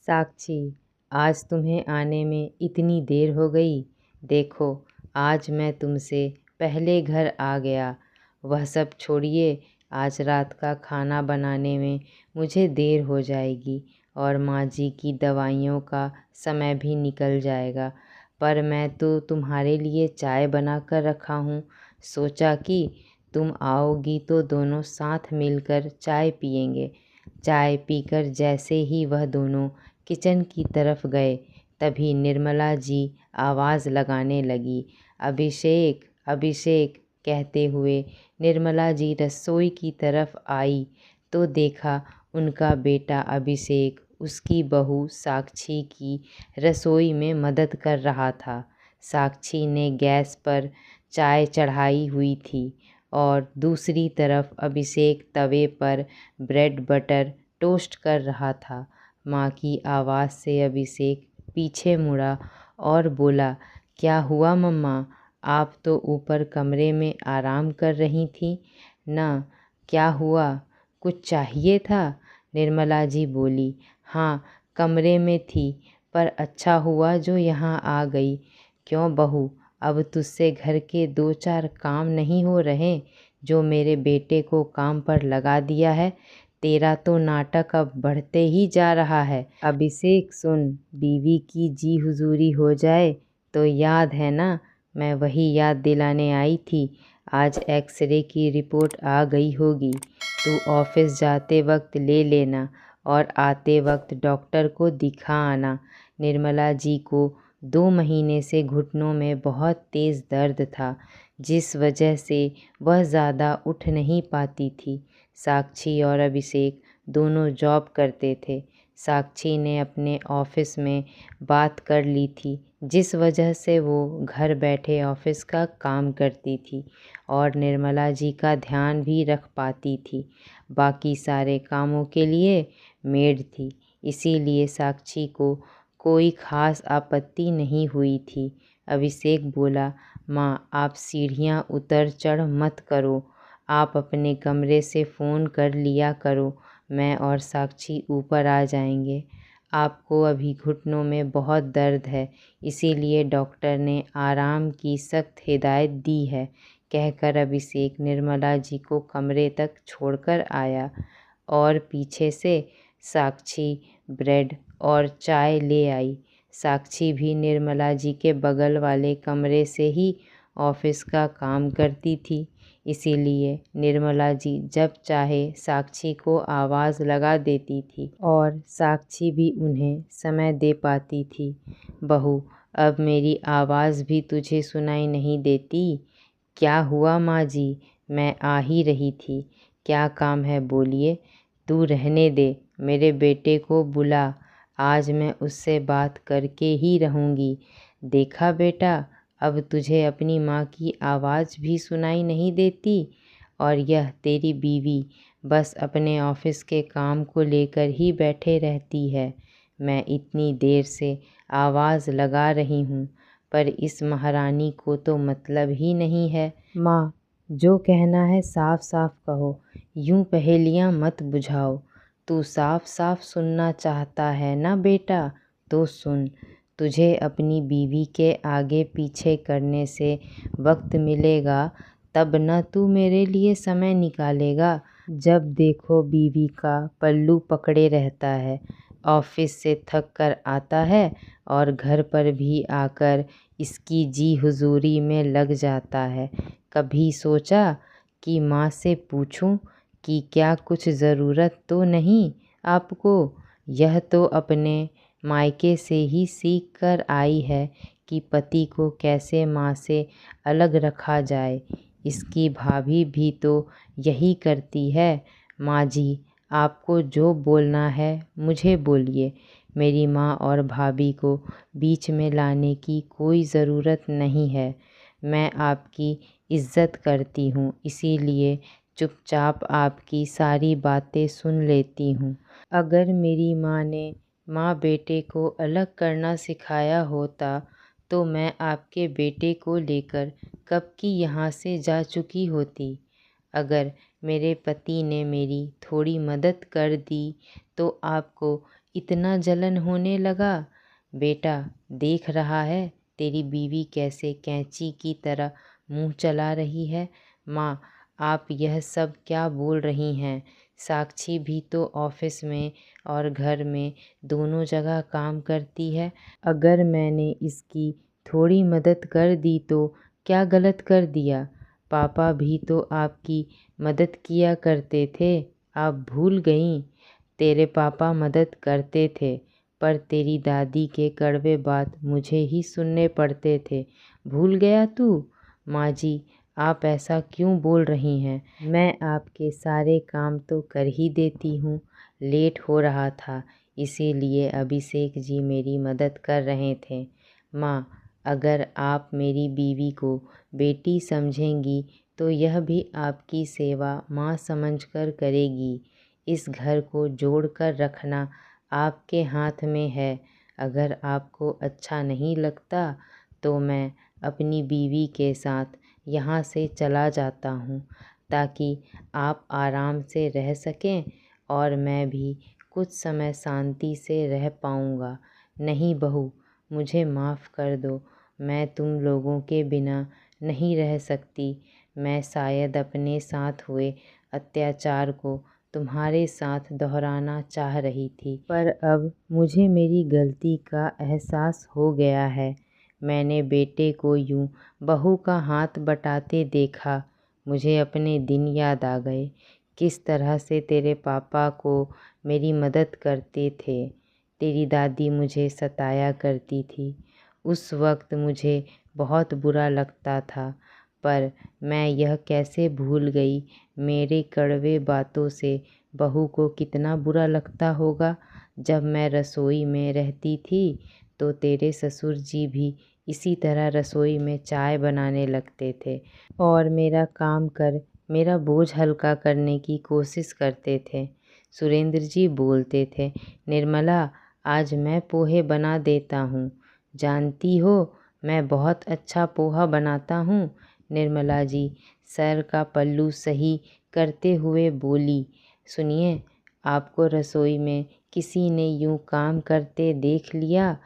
साक्षी, आज तुम्हें आने में इतनी देर हो गई। देखो, आज मैं तुमसे पहले घर आ गया। वह सब छोड़िए, आज रात का खाना बनाने में मुझे देर हो जाएगी और माँ जी की दवाइयों का समय भी निकल जाएगा। पर मैं तो तुम्हारे लिए चाय बना कर रखा हूँ। सोचा कि तुम आओगी तो दोनों साथ मिलकर चाय पियेंगे। चाय पीकर जैसे ही वह दोनों किचन की तरफ गए, तभी निर्मला जी आवाज़ लगाने लगी, अभिषेक, अभिषेक कहते हुए निर्मला जी रसोई की तरफ आई तो देखा उनका बेटा अभिषेक उसकी बहू साक्षी की रसोई में मदद कर रहा था। साक्षी ने गैस पर चाय चढ़ाई हुई थी और दूसरी तरफ अभिषेक तवे पर ब्रेड बटर टोस्ट कर रहा था। माँ की आवाज़ से अभिषेक पीछे मुड़ा और बोला, क्या हुआ मम्मा? आप तो ऊपर कमरे में आराम कर रही थीं ना, क्या हुआ? कुछ चाहिए था? निर्मला जी बोली, हाँ, कमरे में थी, पर अच्छा हुआ जो यहाँ आ गई। क्यों बहू, अब तुझसे घर के 2-4 काम नहीं हो रहे जो मेरे बेटे को काम पर लगा दिया है? तेरा तो नाटक अब बढ़ते ही जा रहा है। अभिषेक सुन, बीवी की जी हुजूरी हो जाए तो याद है ना, मैं वही याद दिलाने आई थी। आज एक्सरे की रिपोर्ट आ गई होगी, तू ऑफिस जाते वक्त ले लेना और आते वक्त डॉक्टर को दिखा आना। निर्मला जी को 2 महीने से घुटनों में बहुत तेज़ दर्द था, जिस वजह से वह ज़्यादा उठ नहीं पाती थी। साक्षी और अभिषेक दोनों जॉब करते थे। साक्षी ने अपने ऑफिस में बात कर ली थी, जिस वजह से वो घर बैठे ऑफिस का काम करती थी और निर्मला जी का ध्यान भी रख पाती थी। बाकी सारे कामों के लिए मेड थी, इसीलिए साक्षी को कोई ख़ास आपत्ति नहीं हुई थी। अभिषेक बोला, माँ, आप सीढ़ियाँ उतर चढ़ मत करो, आप अपने कमरे से फ़ोन कर लिया करो, मैं और साक्षी ऊपर आ जाएंगे। आपको अभी घुटनों में बहुत दर्द है, इसीलिए डॉक्टर ने आराम की सख्त हिदायत दी है, कहकर अभिषेक निर्मला जी को कमरे तक छोड़कर आया और पीछे से साक्षी ब्रेड और चाय ले आई। साक्षी भी निर्मला जी के बगल वाले कमरे से ही ऑफिस का काम करती थी, इसीलिए निर्मला जी जब चाहे साक्षी को आवाज़ लगा देती थी और साक्षी भी उन्हें समय दे पाती थी। बहू, अब मेरी आवाज़ भी तुझे सुनाई नहीं देती? क्या हुआ माँ जी, मैं आ ही रही थी। क्या काम है बोलिए? तू रहने दे, मेरे बेटे को बुला, आज मैं उससे बात करके ही रहूँगी। देखा बेटा, अब तुझे अपनी माँ की आवाज़ भी सुनाई नहीं देती और यह तेरी बीवी बस अपने ऑफिस के काम को लेकर ही बैठे रहती है। मैं इतनी देर से आवाज़ लगा रही हूँ, पर इस महारानी को तो मतलब ही नहीं है। माँ, जो कहना है साफ साफ कहो, यूँ पहेलियाँ मत बुझाओ। तू साफ साफ सुनना चाहता है ना बेटा, तो सुन। तुझे अपनी बीवी के आगे पीछे करने से वक्त मिलेगा तब न तू मेरे लिए समय निकालेगा। जब देखो बीवी का पल्लू पकड़े रहता है, ऑफिस से थक कर आता है और घर पर भी आकर इसकी जी हुजूरी में लग जाता है। कभी सोचा कि माँ से पूछूं कि क्या कुछ ज़रूरत तो नहीं आपको? यह तो अपने मायके से ही सीख कर आई है कि पति को कैसे माँ से अलग रखा जाए। इसकी भाभी भी तो यही करती है। माँ जी, आपको जो बोलना है मुझे बोलिए, मेरी माँ और भाभी को बीच में लाने की कोई ज़रूरत नहीं है। मैं आपकी इज़्ज़त करती हूँ, इसीलिए चुपचाप आपकी सारी बातें सुन लेती हूँ। अगर मेरी माँ ने माँ बेटे को अलग करना सिखाया होता तो मैं आपके बेटे को लेकर कब की यहाँ से जा चुकी होती। अगर मेरे पति ने मेरी थोड़ी मदद कर दी तो आपको इतना जलन होने लगा। बेटा देख रहा है तेरी बीवी कैसे कैंची की तरह मुंह चला रही है। माँ, आप यह सब क्या बोल रही हैं? साक्षी भी तो ऑफिस में और घर में दोनों जगह काम करती है। अगर मैंने इसकी थोड़ी मदद कर दी तो क्या गलत कर दिया? पापा भी तो आपकी मदद किया करते थे, आप भूल गईं? तेरे पापा मदद करते थे, पर तेरी दादी के कड़वे बात मुझे ही सुनने पड़ते थे। भूल गया तू? माँ जी, आप ऐसा क्यों बोल रही हैं? मैं आपके सारे काम तो कर ही देती हूँ। लेट हो रहा था, इसीलिए अभिषेक जी मेरी मदद कर रहे थे। माँ, अगर आप मेरी बीवी को बेटी समझेंगी तो यह भी आपकी सेवा माँ समझकर करेगी। इस घर को जोड़ कर रखना आपके हाथ में है। अगर आपको अच्छा नहीं लगता तो मैं अपनी बीवी के साथ यहाँ से चला जाता हूँ, ताकि आप आराम से रह सकें और मैं भी कुछ समय शांति से रह पाऊँगा। नहीं बहू, मुझे माफ़ कर दो, मैं तुम लोगों के बिना नहीं रह सकती। मैं शायद अपने साथ हुए अत्याचार को तुम्हारे साथ दोहराना चाह रही थी, पर अब मुझे मेरी गलती का एहसास हो गया है। मैंने बेटे को यूं बहू का हाथ बटाते देखा, मुझे अपने दिन याद आ गए, किस तरह से तेरे पापा को मेरी मदद करते थे। तेरी दादी मुझे सताया करती थी। उस वक्त मुझे बहुत बुरा लगता था, पर मैं यह कैसे भूल गई मेरे कड़वे बातों से बहू को कितना बुरा लगता होगा। जब मैं रसोई में रहती थी तो तेरे ससुर जी भी इसी तरह रसोई में चाय बनाने लगते थे और मेरा काम कर मेरा बोझ हल्का करने की कोशिश करते थे। सुरेंद्र जी बोलते थे, निर्मला, आज मैं पोहे बना देता हूँ। जानती हो, मैं बहुत अच्छा पोहा बनाता हूँ। निर्मला जी सर का पल्लू सही करते हुए बोली, सुनिए, आपको रसोई में किसी ने यूं काम करते देख लिया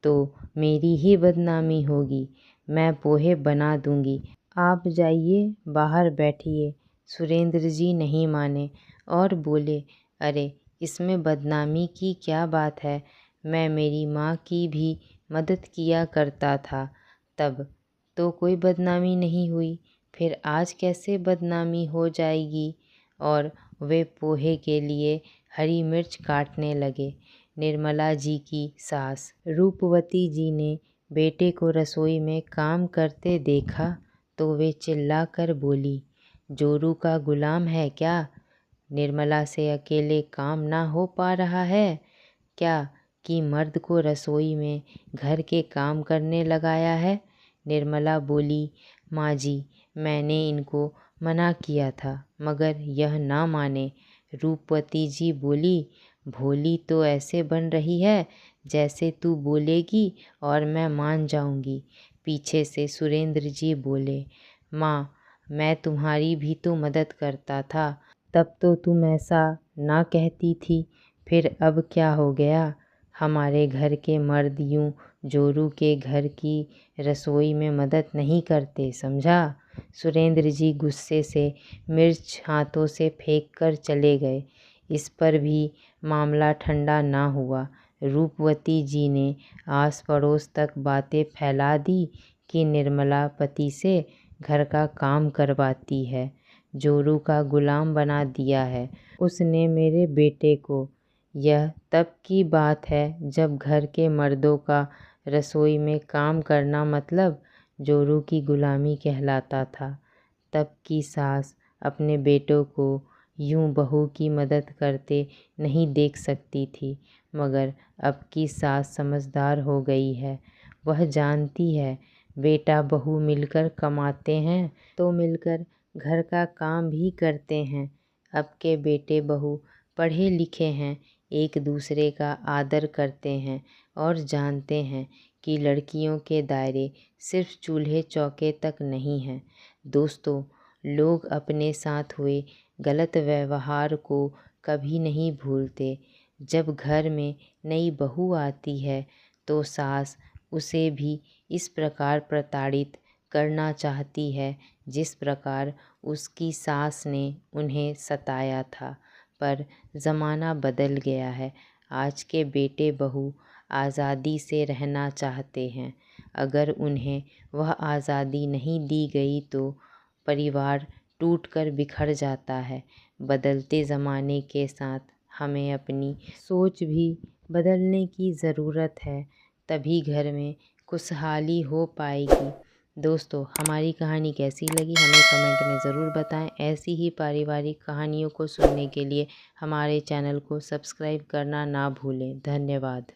तो मेरी ही बदनामी होगी। मैं पोहे बना दूंगी, आप जाइए बाहर बैठिए। सुरेंद्र जी नहीं माने और बोले, अरे इसमें बदनामी की क्या बात है? मैं मेरी माँ की भी मदद किया करता था, तब तो कोई बदनामी नहीं हुई, फिर आज कैसे बदनामी हो जाएगी? और वे पोहे के लिए हरी मिर्च काटने लगे। निर्मला जी की सास रूपवती जी ने बेटे को रसोई में काम करते देखा तो वे चिल्लाकर बोली, जोरू का गुलाम है क्या? निर्मला से अकेले काम ना हो पा रहा है क्या कि मर्द को रसोई में घर के काम करने लगाया है? निर्मला बोली, माँ जी, मैंने इनको मना किया था मगर यह ना माने। रूपवती जी बोली, भोली तो ऐसे बन रही है जैसे तू बोलेगी और मैं मान जाऊंगी। पीछे से सुरेंद्र जी बोले, माँ, मैं तुम्हारी भी तो मदद करता था, तब तो तुम ऐसा ना कहती थी, फिर अब क्या हो गया? हमारे घर के मर्द यूं जोरू के घर की रसोई में मदद नहीं करते, समझा? सुरेंद्र जी गुस्से से मिर्च हाथों से फेंक कर चले गए। इस पर भी मामला ठंडा ना हुआ। रूपवती जी ने आस पड़ोस तक बातें फैला दी कि निर्मला पति से घर का काम करवाती है, जोरू का गुलाम बना दिया है उसने मेरे बेटे को। यह तब की बात है जब घर के मर्दों का रसोई में काम करना मतलब जोरू की गुलामी कहलाता था। तब की सास अपने बेटों को यूं बहू की मदद करते नहीं देख सकती थी, मगर अब की सास समझदार हो गई है। वह जानती है बेटा बहू मिलकर कमाते हैं तो मिलकर घर का काम भी करते हैं। अब के बेटे बहू पढ़े लिखे हैं, एक दूसरे का आदर करते हैं और जानते हैं कि लड़कियों के दायरे सिर्फ चूल्हे चौके तक नहीं हैं। दोस्तों, लोग अपने साथ हुए गलत व्यवहार को कभी नहीं भूलते। जब घर में नई बहू आती है तो सास उसे भी इस प्रकार प्रताड़ित करना चाहती है जिस प्रकार उसकी सास ने उन्हें सताया था। पर ज़माना बदल गया है। आज के बेटे बहू आज़ादी से रहना चाहते हैं। अगर उन्हें वह आज़ादी नहीं दी गई तो परिवार टूटकर बिखर जाता है। बदलते ज़माने के साथ हमें अपनी सोच भी बदलने की ज़रूरत है, तभी घर में खुशहाली हो पाएगी। दोस्तों, हमारी कहानी कैसी लगी हमें कमेंट में ज़रूर बताएं। ऐसी ही पारिवारिक कहानियों को सुनने के लिए हमारे चैनल को सब्सक्राइब करना ना भूलें। धन्यवाद।